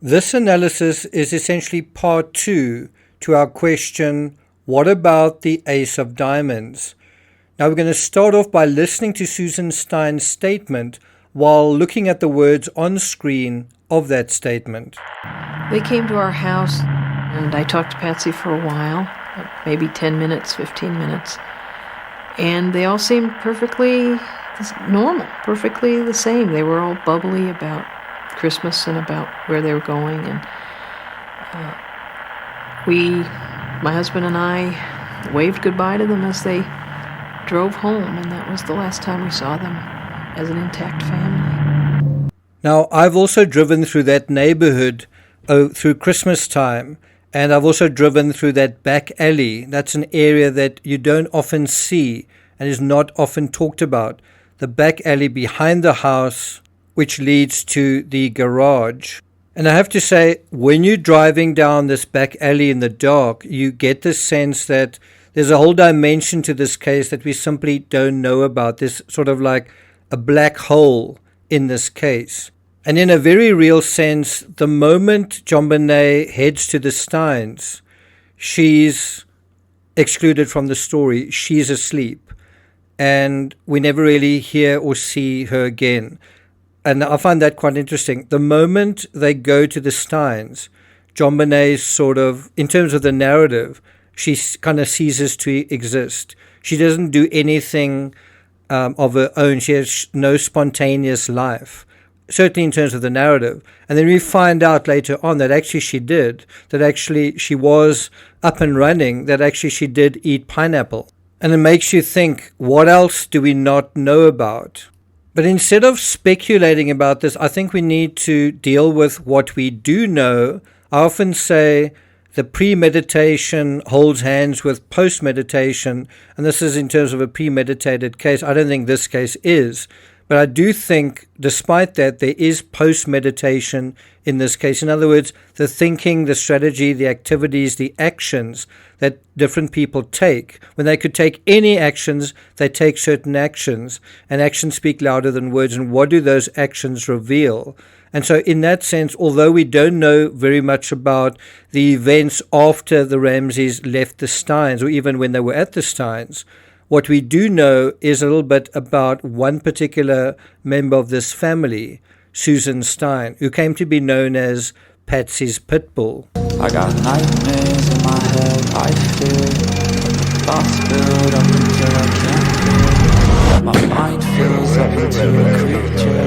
This analysis is essentially part 2 to our question, what about the Ace of Diamonds? Now we're going to start off by listening to Susan Stein's statement while looking at the words on screen of that statement. They came to our house and I talked to Patsy for a while, maybe 10 minutes, 15 minutes. And they all seemed perfectly normal, perfectly the same. They were all bubbly about Christmas and about where they were going. And my husband and I waved goodbye to them as they drove home. And that was the last time we saw them as an intact family. Now, I've also driven through that neighborhood through Christmas time. And I've also driven through that back alley. That's an area that you don't often see and is not often talked about. The back alley behind the house, which leads to the garage. And I have to say, when you're driving down this back alley in the dark, you get the sense that there's a whole dimension to this case that we simply don't know about. There's sort of like a black hole in this case. And in a very real sense, the moment JonBenet heads to the Steins, she's excluded from the story. She's asleep. And we never really hear or see her again. And I find that quite interesting. The moment they go to the Steins, JonBenet sort of, in terms of the narrative, she kind of ceases to exist. She doesn't do anything of her own. She has no spontaneous life. Certainly in terms of the narrative. And then we find out later on that actually she did, that actually she was up and running, that actually she did eat pineapple. And it makes you think, what else do we not know about? But instead of speculating about this, I think we need to deal with what we do know. I often say the premeditation holds hands with post-meditation, and this is in terms of a premeditated case. I don't think this case is. But I do think, despite that, there is post-meditation in this case. In other words, the thinking, the strategy, the activities, the actions that different people take. When they could take any actions, they take certain actions. And actions speak louder than words. And what do those actions reveal? And so in that sense, although we don't know very much about the events after the Ramseys left the Steins, or even when they were at the Steins, what we do know is a little bit about one particular member of this family, Susan Stein, who came to be known as Patsy's pitbull. I got nightmares in my head, I fear thoughts build up until I can't feel. My mind fills up into a creature,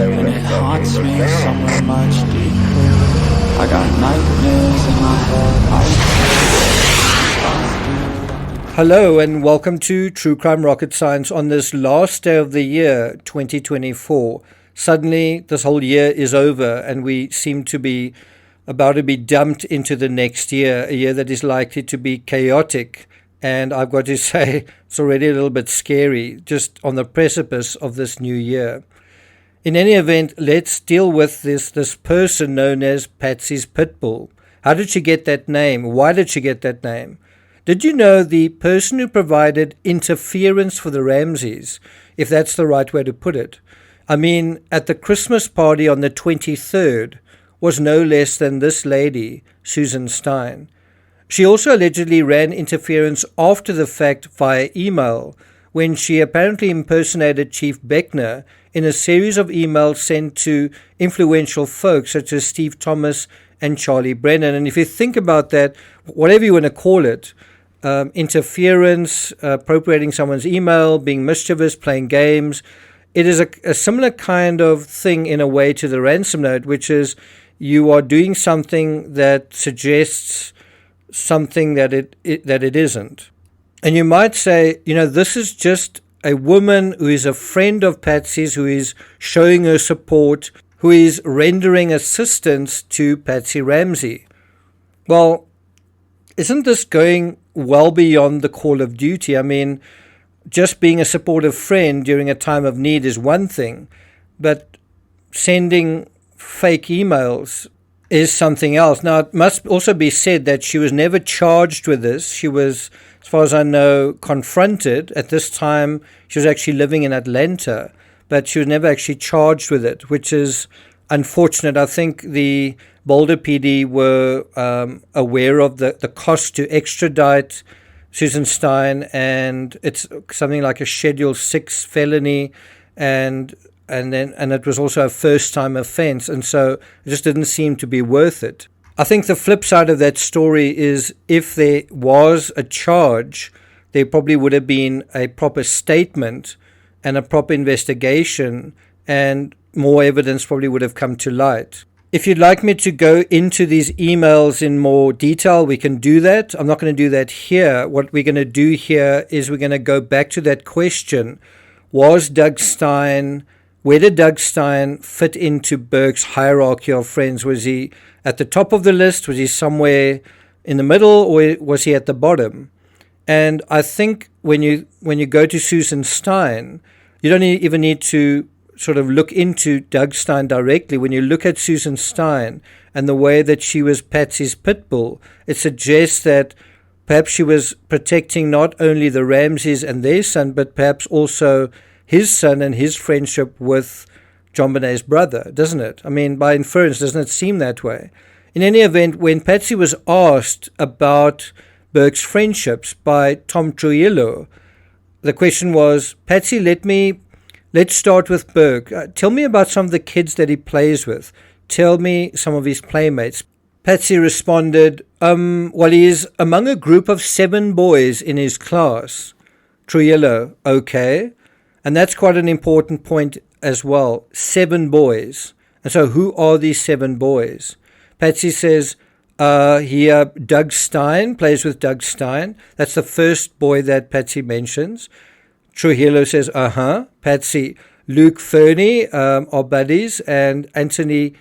and it haunts me somewhere much deeper. I got nightmares in my head, I fear thoughts build up. Hello and welcome to True Crime Rocket Science on this last day of the year, 2024. Suddenly, this whole year is over and we seem to be about to be dumped into the next year, a year that is likely to be chaotic. And I've got to say, it's already a little bit scary, just on the precipice of this new year. In any event, let's deal with this person known as Patsy's pitbull. How did she get that name? Why did she get that name? Did you know the person who provided interference for the Ramseys, if that's the right way to put it, I mean, at the Christmas party on the 23rd, was no less than this lady, Susan Stein. She also allegedly ran interference after the fact via email, when she apparently impersonated Chief Beckner in a series of emails sent to influential folks such as Steve Thomas and Charlie Brennan. And if you think about that, whatever you want to call it, interference, appropriating someone's email, being mischievous, playing games, it is a similar kind of thing in a way to the ransom note, which is you are doing something that suggests something that it isn't. And you might say, this is just a woman who is a friend of Patsy's, who is showing her support, who is rendering assistance to Patsy Ramsey. Well, isn't this going well beyond the call of duty? I mean, just being a supportive friend during a time of need is one thing, but sending fake emails is something else. Now, it must also be said that she was never charged with this. She was, as far as I know, confronted. At this time, she was actually living in Atlanta, but she was never actually charged with it, which is unfortunate. I think the Boulder PD were aware of the cost to extradite Susan Stein, and it's something like a Schedule 6 felony, and it was also a first-time offense, and so it just didn't seem to be worth it. I think the flip side of that story is if there was a charge, there probably would have been a proper statement and a proper investigation, and more evidence probably would have come to light. If you'd like me to go into these emails in more detail, we can do that. I'm not going to do that here. What we're going to do here is we're going to go back to that question. Where did Doug Stein fit into Burke's hierarchy of friends? Was he at the top of the list? Was he somewhere in the middle, or was he at the bottom? And I think when you go to Susan Stein, you don't even need to sort of look into Doug Stein directly. When you look at Susan Stein and the way that she was Patsy's pitbull, it suggests that perhaps she was protecting not only the Ramseys and their son, but perhaps also his son and his friendship with JonBenet's brother, doesn't it? I mean, by inference, doesn't it seem that way? In any event, when Patsy was asked about Burke's friendships by Tom Trujillo, the question was, Patsy, let's start with Burke. Tell me about some of the kids that he plays with. Tell me some of his playmates. Patsy responded, well, he is among a group of 7 boys in his class. Trujillo, okay. And that's quite an important point as well. 7 boys. And so who are these 7 boys? Patsy says, here, Doug Stein, plays with Doug Stein. That's the first boy that Patsy mentions. Trujillo says, Patsy, Luke Fernie are buddies, and Anthony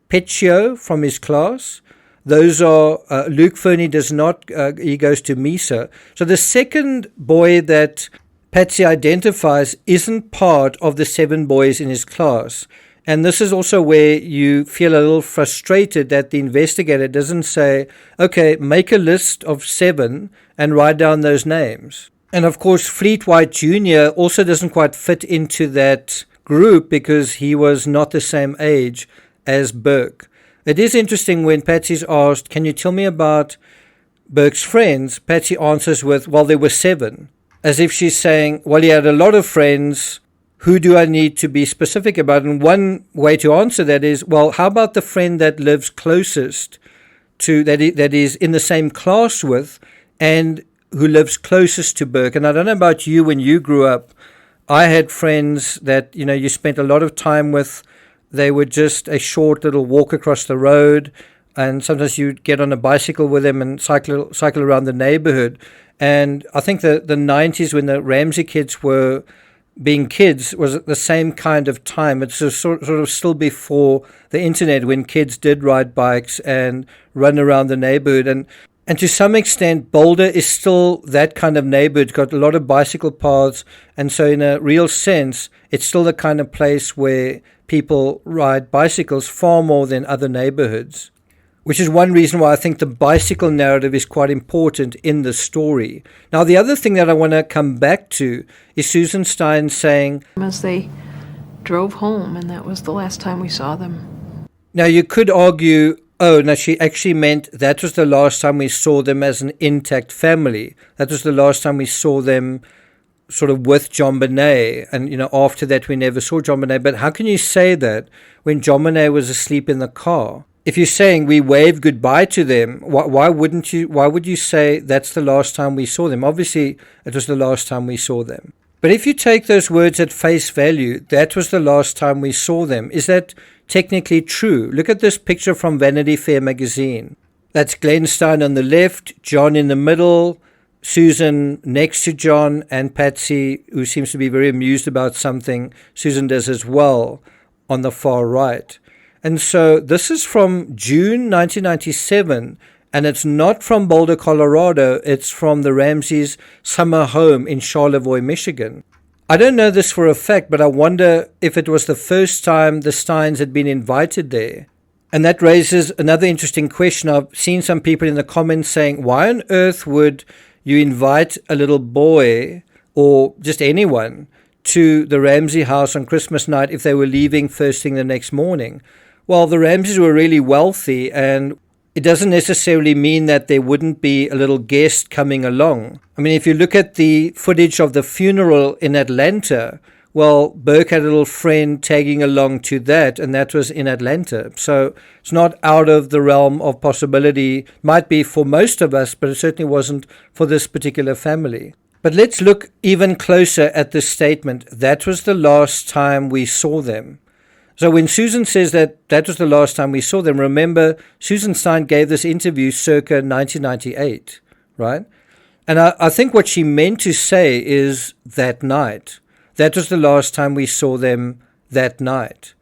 Peccio from his class. Those are, Luke Fernie does not, he goes to Mesa. So the second boy that Patsy identifies isn't part of the 7 boys in his class. And this is also where you feel a little frustrated that the investigator doesn't say, okay, make a list of 7 and write down those names. And of course, Fleet White Jr. also doesn't quite fit into that group because he was not the same age as Burke. It is interesting when Patsy's asked, can you tell me about Burke's friends? Patsy answers with, well, there were 7. As if she's saying, well, he had a lot of friends. Who do I need to be specific about? And one way to answer that is, well, how about the friend that lives closest to, that is in the same class with, and who lives closest to Burke? And I don't know about you when you grew up. I had friends that, you spent a lot of time with. They were just a short little walk across the road, and sometimes you'd get on a bicycle with them and cycle around the neighborhood. And I think the 90s, when the Ramsey kids were being kids, was the same kind of time. It's sort of still before the internet, when kids did ride bikes and run around the neighborhood. And to some extent, Boulder is still that kind of neighborhood. It's got a lot of bicycle paths. And so in a real sense, it's still the kind of place where people ride bicycles far more than other neighborhoods, which is one reason why I think the bicycle narrative is quite important in the story. Now, the other thing that I want to come back to is Susan Stein saying, as they drove home, and that was the last time we saw them. Now, you could argue, oh, no, she actually meant that was the last time we saw them as an intact family. That was the last time we saw them sort of with JonBenet. And, after that, we never saw JonBenet. But how can you say that when JonBenet was asleep in the car? If you're saying we waved goodbye to them, why would you say that's the last time we saw them? Obviously, it was the last time we saw them. But if you take those words at face value, that was the last time we saw them. Is that technically true? Look at this picture from Vanity Fair magazine. That's Glenn Stein on the left, John in the middle, Susan next to John, and Patsy, who seems to be very amused about something. Susan does as well on the far right. And so this is from June 1997, and it's not from Boulder, Colorado. It's from the Ramseys' summer home in Charlevoix, Michigan. I don't know this for a fact, but I wonder if it was the first time the Steins had been invited there. And that raises another interesting question. I've seen some people in the comments saying, why on earth would you invite a little boy or just anyone to the Ramsey house on Christmas night if they were leaving first thing the next morning? Well, the Ramseys were really wealthy, and it doesn't necessarily mean that there wouldn't be a little guest coming along. I mean, if you look at the footage of the funeral in Atlanta, well, Burke had a little friend tagging along to that, and that was in Atlanta. So it's not out of the realm of possibility. Might be for most of us, but it certainly wasn't for this particular family. But let's look even closer at this statement. That was the last time we saw them. So when Susan says that was the last time we saw them, remember, Susan Stein gave this interview circa 1998, right? And I think what she meant to say is that night. That was the last time we saw them that night.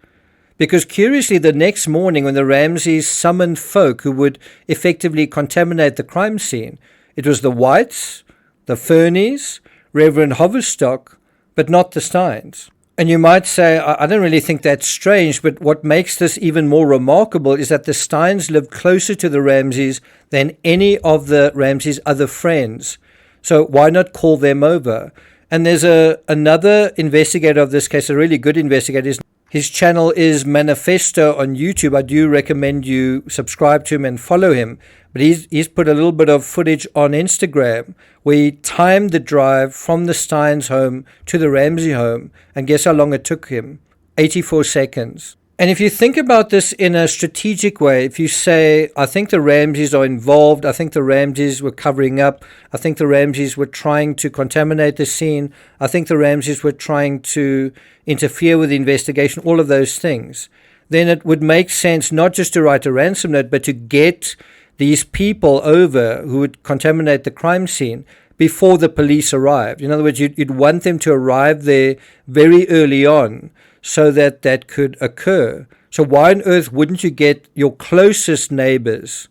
Because curiously, the next morning when the Ramseys summoned folk who would effectively contaminate the crime scene, it was the Whites, the Fernies, Reverend Hoverstock, but not the Steins. And you might say, I don't really think that's strange, but what makes this even more remarkable is that the Steins lived closer to the Ramseys than any of the Ramseys' other friends. So why not call them over? And there's another investigator of this case, a really good investigator. His channel is Manifesto on YouTube. I do recommend you subscribe to him and follow him. But he's put a little bit of footage on Instagram where he timed the drive from the Steins home to the Ramsey home. And guess how long it took him? 84 seconds. And if you think about this in a strategic way, if you say, I think the Ramseys are involved, I think the Ramseys were covering up, I think the Ramseys were trying to contaminate the scene, I think the Ramseys were trying to interfere with the investigation, all of those things, then it would make sense not just to write a ransom note, but to get these people over who would contaminate the crime scene before the police arrived. In other words, you'd want them to arrive there very early on, so that could occur. So why on earth wouldn't you get your closest neighbors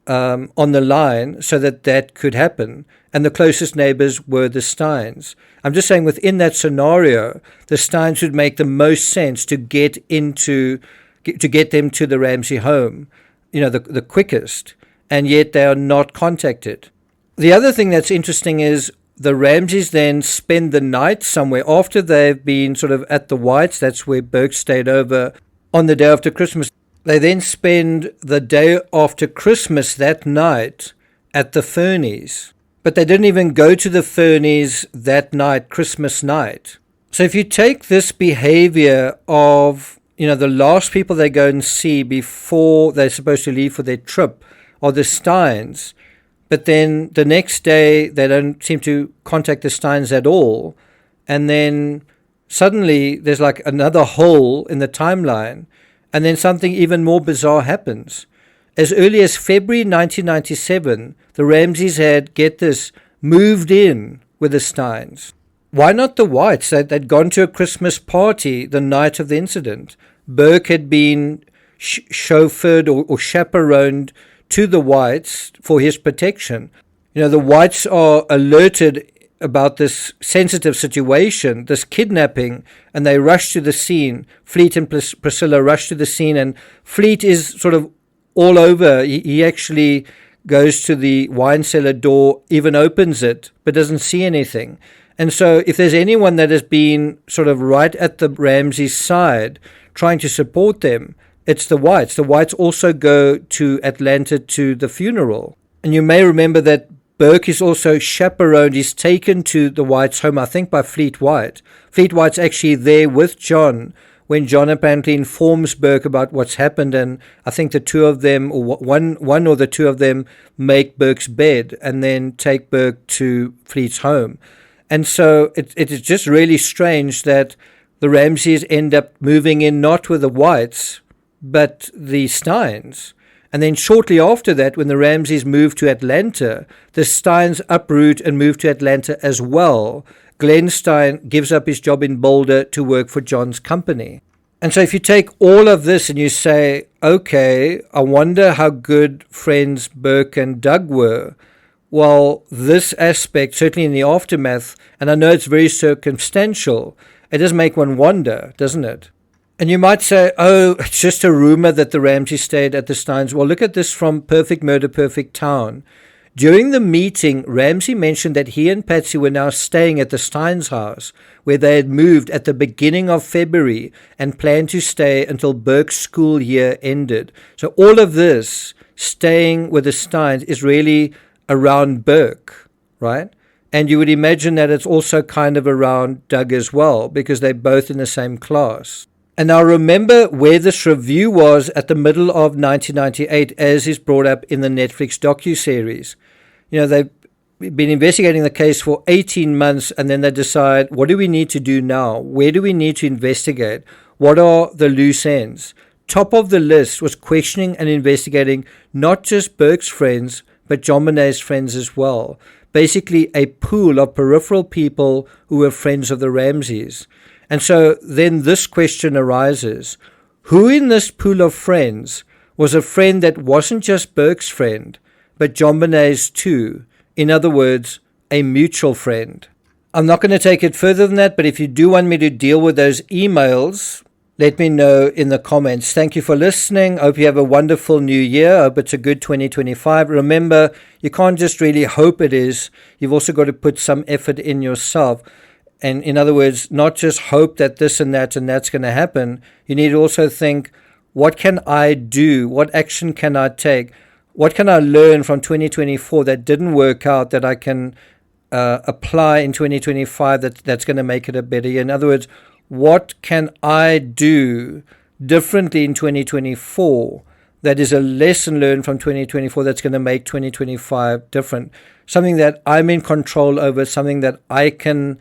on the line so that could happen? And the closest neighbors were the Steins. I'm just saying within that scenario, the Steins would make the most sense to get them to the Ramsey home, the quickest, and yet they are not contacted. The other thing that's interesting is the Ramseys then spend the night somewhere after they've been sort of at the Whites. That's where Burke stayed over on the day after Christmas. They then spend the day after Christmas that night at the Fernies. But they didn't even go to the Fernies that night, Christmas night. So if you take this behavior of, the last people they go and see before they're supposed to leave for their trip are the Steins, but then the next day, they don't seem to contact the Steins at all. And then suddenly there's like another hole in the timeline. And then something even more bizarre happens. As early as February 1997, the Ramseys had, get this, moved in with the Steins. Why not the Whites? They'd gone to a Christmas party the night of the incident. Burke had been chauffeured or chaperoned to the Whites for his protection. The Whites are alerted about this sensitive situation, this kidnapping, and they rush to the scene. Fleet and Priscilla rush to the scene, and Fleet is sort of all over. He actually goes to the wine cellar door, even opens it, but doesn't see anything. And so if there's anyone that has been sort of right at the Ramseys' side, trying to support them, it's the Whites. The Whites also go to Atlanta to the funeral. And you may remember that Burke is also chaperoned. He's taken to the Whites' home, I think, by Fleet White. Fleet White's actually there with John when John apparently informs Burke about what's happened. And I think the two of them, or one or the two of them, make Burke's bed and then take Burke to Fleet's home. And so it is just really strange that the Ramseys end up moving in not with the Whites, but the Steins. And then shortly after that, when the Ramseys moved to Atlanta, the Steins uproot and move to Atlanta as well. Glenn Stein gives up his job in Boulder to work for John's company. And so if you take all of this and you say, okay, I wonder how good friends Burke and Doug were. Well, this aspect, certainly in the aftermath, and I know it's very circumstantial, it does make one wonder, doesn't it? And you might say, oh, it's just a rumor that the Ramseys stayed at the Steins. Well, look at this from Perfect Murder, Perfect Town. During the meeting, Ramsey mentioned that he and Patsy were now staying at the Steins house, where they had moved at the beginning of February and planned to stay until Burke's school year ended. So all of this, staying with the Steins, is really around Burke, right? And you would imagine that it's also kind of around Doug as well, because they're both in the same class. And now remember where this review was at the middle of 1998, as is brought up in the Netflix docuseries. You know, they've been investigating the case for 18 months, and then they decide, what do we need to do now? Where do we need to investigate? What are the loose ends? Top of the list was questioning and investigating not just Burke's friends, but JonBenet's friends as well. Basically a pool of peripheral people who were friends of the Ramseys. And so then this question arises: who in this pool of friends was a friend that wasn't just Burke's friend, but JonBenet's too? In other words, a mutual friend. I'm not going to take it further than that, but if you do want me to deal with those emails, let me know in the comments. Thank you for listening. I hope you have a wonderful new year. I hope it's a good 2025. Remember, you can't just really hope it is. You've also got to put some effort in yourself. And in other words, not just hope that this and that's going to happen. You need to also think, what can I do? What action can I take? What can I learn from 2024 that didn't work out that I can apply in 2025 that's going to make it a better year? In other words, what can I do differently in 2024 that is a lesson learned from 2024 that's going to make 2025 different? Something that I'm in control over, something that I can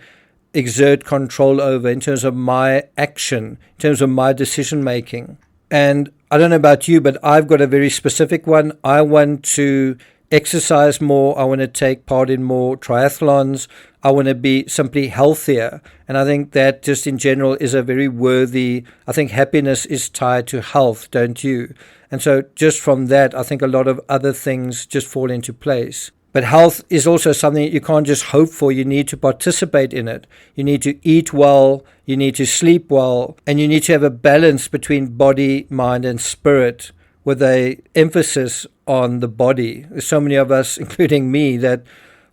exert control over in terms of my action, in terms of my decision making. And I don't know about you, but I've got a very specific one. I want to exercise more. I want to take part in more triathlons. I want to be simply healthier. And I think that just in general is a very worthy, I think happiness is tied to health, don't you? And so just from that, I think a lot of other things just fall into place. But health is also something you can't just hope for. You need to participate in it. You need to eat well, you need to sleep well, and you need to have a balance between body, mind, and spirit with a emphasis on the body. There's so many of us, including me, that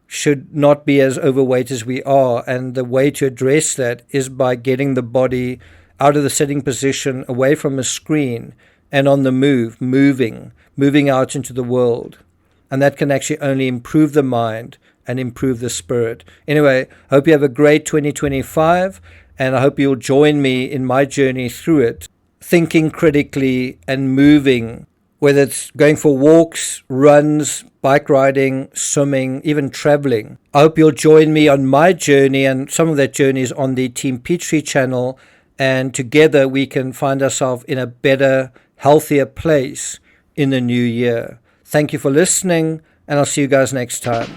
should not be as overweight as we are. And the way to address that is by getting the body out of the sitting position, away from a screen, and on the move, moving out into the world. And that can actually only improve the mind and improve the spirit. Anyway, hope you have a great 2025, and I hope you'll join me in my journey through it, thinking critically and moving, whether it's going for walks, runs, bike riding, swimming, even traveling. I hope you'll join me on my journey, and some of that journey is on the Team Peachtree channel, and together we can find ourselves in a better, healthier place in the new year. Thank you for listening, and I'll see you guys next time.